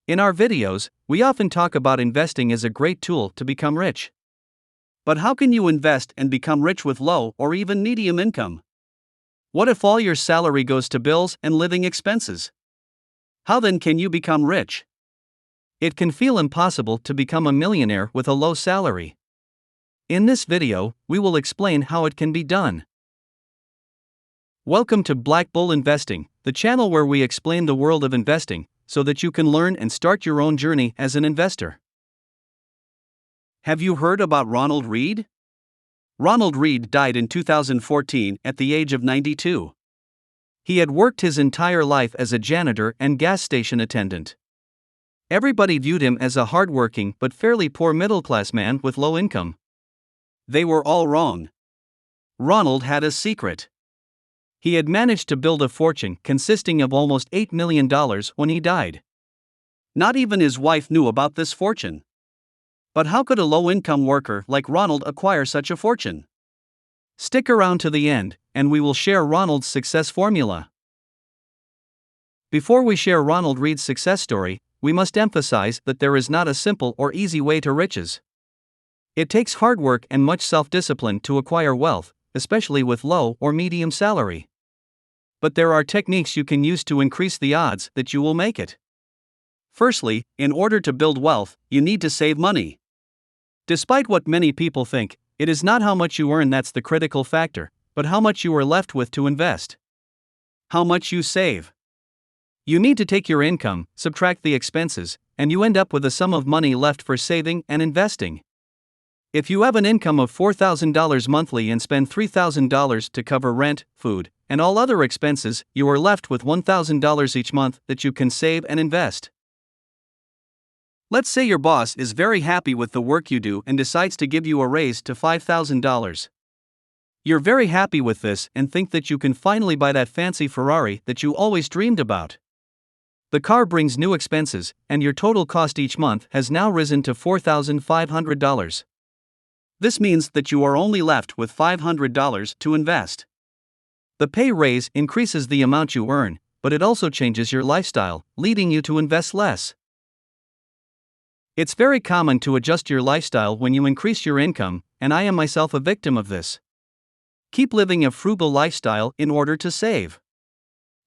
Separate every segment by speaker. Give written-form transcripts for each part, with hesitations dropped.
Speaker 1: In our videos, we often talk about investing as a great tool to become rich. But how can you invest and become rich with low or even medium income? What if all your salary goes to bills and living expenses? How then can you become rich? It can feel impossible to become a millionaire with a low salary. In this video, we will explain how it can be done. Welcome to Black Bull Investing, the channel where we explain the world of investing, so that you can learn and start your own journey as an investor. Have you heard about Ronald Reed? Ronald Reed died in 2014 at the age of 92. He had worked his entire life as a janitor and gas station attendant. Everybody viewed him as a hardworking but fairly poor middle-class man with low income. They were all wrong. Ronald had a secret. He had managed to build a fortune consisting of almost $8 million when he died. Not even his wife knew about this fortune. But how could a low-income worker like Ronald acquire such a fortune? Stick around to the end, and we will share Ronald's success formula. Before we share Ronald Reed's success story, we must emphasize that there is not a simple or easy way to riches. It takes hard work and much self-discipline to acquire wealth, especially with low or medium salary. But there are techniques you can use to increase the odds that you will make it. Firstly, in order to build wealth, you need to save money. Despite what many people think, it is not how much you earn that's the critical factor, but how much you are left with to invest. How much you save. You need to take your income, subtract the expenses, and you end up with a sum of money left for saving and investing. If you have an income of $4,000 monthly and spend $3,000 to cover rent, food, and all other expenses, you are left with $1,000 each month that you can save and invest. Let's say your boss is very happy with the work you do and decides to give you a raise to $5,000. You're very happy with this and think that you can finally buy that fancy Ferrari that you always dreamed about. The car brings new expenses, and your total cost each month has now risen to $4,500. This means that you are only left with $500 to invest. The pay raise increases the amount you earn, but it also changes your lifestyle, leading you to invest less. It's very common to adjust your lifestyle when you increase your income, and I am myself a victim of this. Keep living a frugal lifestyle in order to save.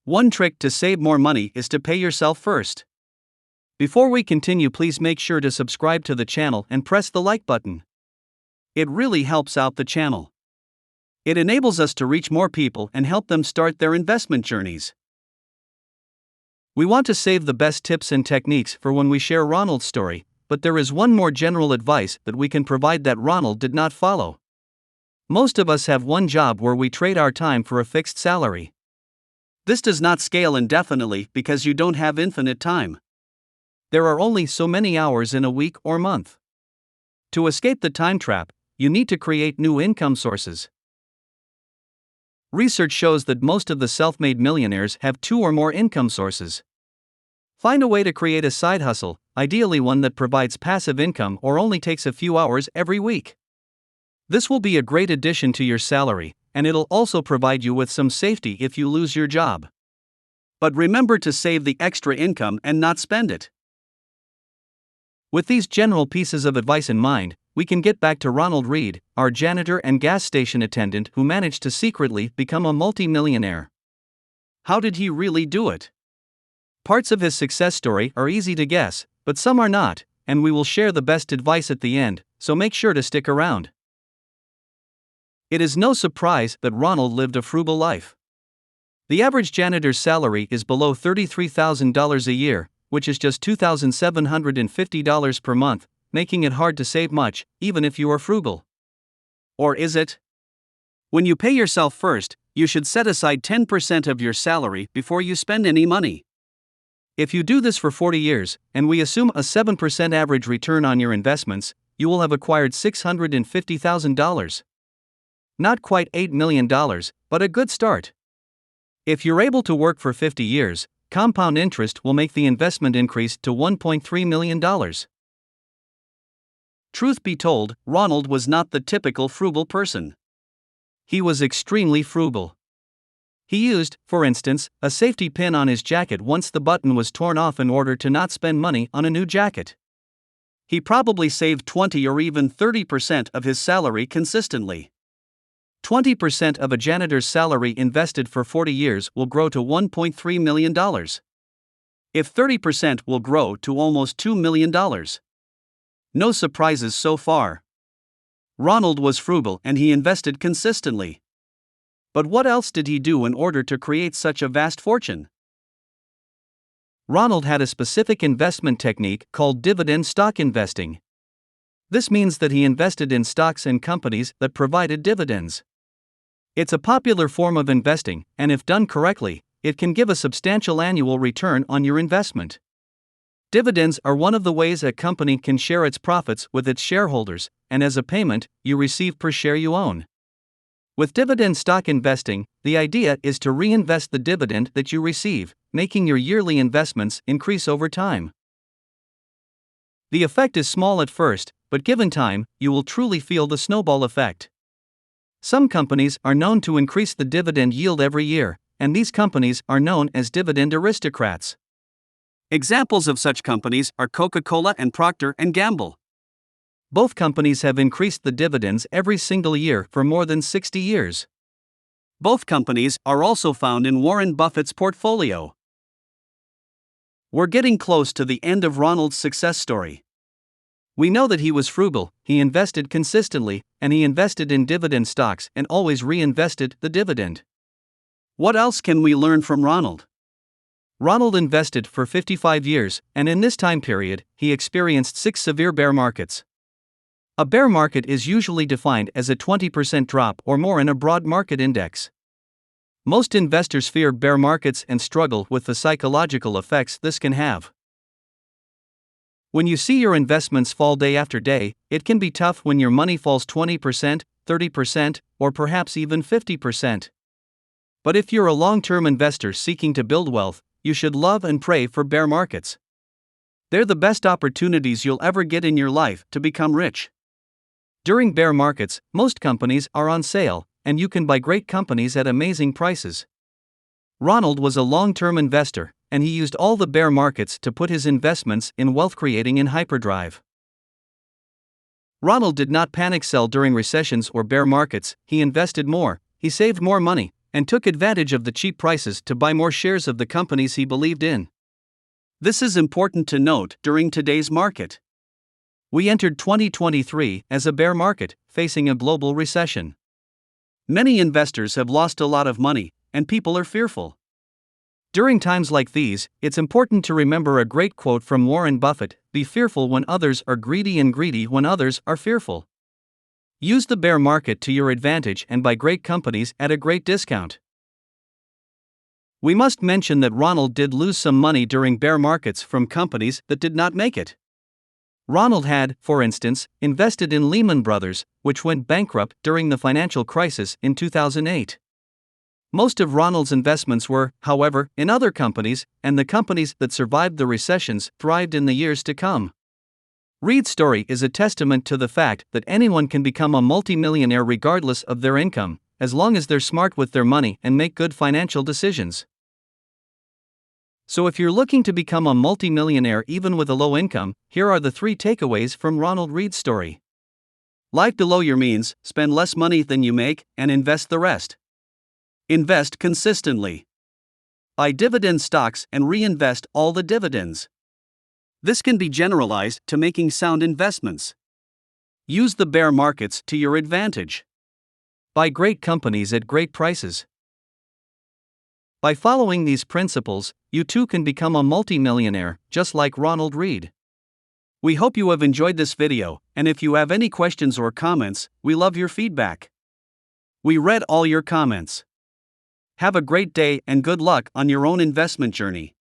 Speaker 1: One trick to save more money is to pay yourself first. Before we continue, please make sure to subscribe to the channel and press the like button. It really helps out the channel. It enables us to reach more people and help them start their investment journeys. We want to save the best tips and techniques for when we share Ronald's story, but there is one more general advice that we can provide that Ronald did not follow. Most of us have one job where we trade our time for a fixed salary. This does not scale indefinitely because you don't have infinite time. There are only so many hours in a week or month. To escape the time trap, you need to create new income sources. Research shows that most of the self-made millionaires have 2 or more income sources. Find a way to create a side hustle, ideally one that provides passive income or only takes a few hours every week. This will be a great addition to your salary, and it'll also provide you with some safety if you lose your job. But remember to save the extra income and not spend it. With these general pieces of advice in mind, we can get back to Ronald Reed, our janitor and gas station attendant who managed to secretly become a multi-millionaire. How did he really do it? Parts of his success story are easy to guess, but some are not, and we will share the best advice at the end, so make sure to stick around. It is no surprise that Ronald lived a frugal life. The average janitor's salary is below $33,000 a year, which is just $2,750 per month, making it hard to save much, even if you are frugal. Or is it? When you pay yourself first, you should set aside 10% of your salary before you spend any money. If you do this for 40 years, and we assume a 7% average return on your investments, you will have acquired $650,000. Not quite $8 million, but a good start. If you're able to work for 50 years, compound interest will make the investment increase to $1.3 million. Truth be told, Ronald was not the typical frugal person. He was extremely frugal. He used, for instance, a safety pin on his jacket once the button was torn off in order to not spend money on a new jacket. He probably saved 20 or even 30% of his salary consistently. 20% of a janitor's salary invested for 40 years will grow to $1.3 million. If 30% will grow to almost $2 million. No surprises so far. Ronald was frugal and he invested consistently. But what else did he do in order to create such a vast fortune? Ronald had a specific investment technique called dividend stock investing. This means that he invested in stocks and companies that provided dividends. It's a popular form of investing, and if done correctly, it can give a substantial annual return on your investment. Dividends are one of the ways a company can share its profits with its shareholders, and as a payment, you receive per share you own. With dividend stock investing, the idea is to reinvest the dividend that you receive, making your yearly investments increase over time. The effect is small at first, but given time, you will truly feel the snowball effect. Some companies are known to increase the dividend yield every year, and these companies are known as dividend aristocrats. Examples of such companies are Coca-Cola and Procter & Gamble. Both companies have increased the dividends every single year for more than 60 years. Both companies are also found in Warren Buffett's portfolio. We're getting close to the end of Ronald's success story. We know that he was frugal, he invested consistently, and he invested in dividend stocks and always reinvested the dividend. What else can we learn from Ronald? Ronald invested for 55 years, and in this time period, he experienced 6 severe bear markets. A bear market is usually defined as a 20% drop or more in a broad market index. Most investors fear bear markets and struggle with the psychological effects this can have. When you see your investments fall day after day, it can be tough when your money falls 20%, 30%, or perhaps even 50%. But if you're a long-term investor seeking to build wealth, you should love and pray for bear markets. They're the best opportunities you'll ever get in your life to become rich. During bear markets, most companies are on sale, and you can buy great companies at amazing prices. Ronald was a long-term investor, and he used all the bear markets to put his investments in wealth creating in hyperdrive. Ronald did not panic sell during recessions or bear markets, he invested more, he saved more money, and took advantage of the cheap prices to buy more shares of the companies he believed in. This is important to note during today's market. We entered 2023 as a bear market, facing a global recession. Many investors have lost a lot of money, and people are fearful. During times like these, it's important to remember a great quote from Warren Buffett: "Be fearful when others are greedy and greedy when others are fearful." Use the bear market to your advantage and buy great companies at a great discount. We must mention that Ronald did lose some money during bear markets from companies that did not make it. Ronald had, for instance, invested in Lehman Brothers, which went bankrupt during the financial crisis in 2008. Most of Ronald's investments were, however, in other companies, and the companies that survived the recessions thrived in the years to come. Reed's story is a testament to the fact that anyone can become a multi-millionaire regardless of their income, as long as they're smart with their money and make good financial decisions. So if you're looking to become a multi-millionaire even with a low income, here are the 3 takeaways from Ronald Reed's story. Live below your means, spend less money than you make, and invest the rest. Invest consistently. Buy dividend stocks and reinvest all the dividends. This can be generalized to making sound investments. Use the bear markets to your advantage. Buy great companies at great prices. By following these principles, you too can become a multi-millionaire, just like Ronald Reed. We hope you have enjoyed this video, and if you have any questions or comments, we love your feedback. We read all your comments. Have a great day and good luck on your own investment journey.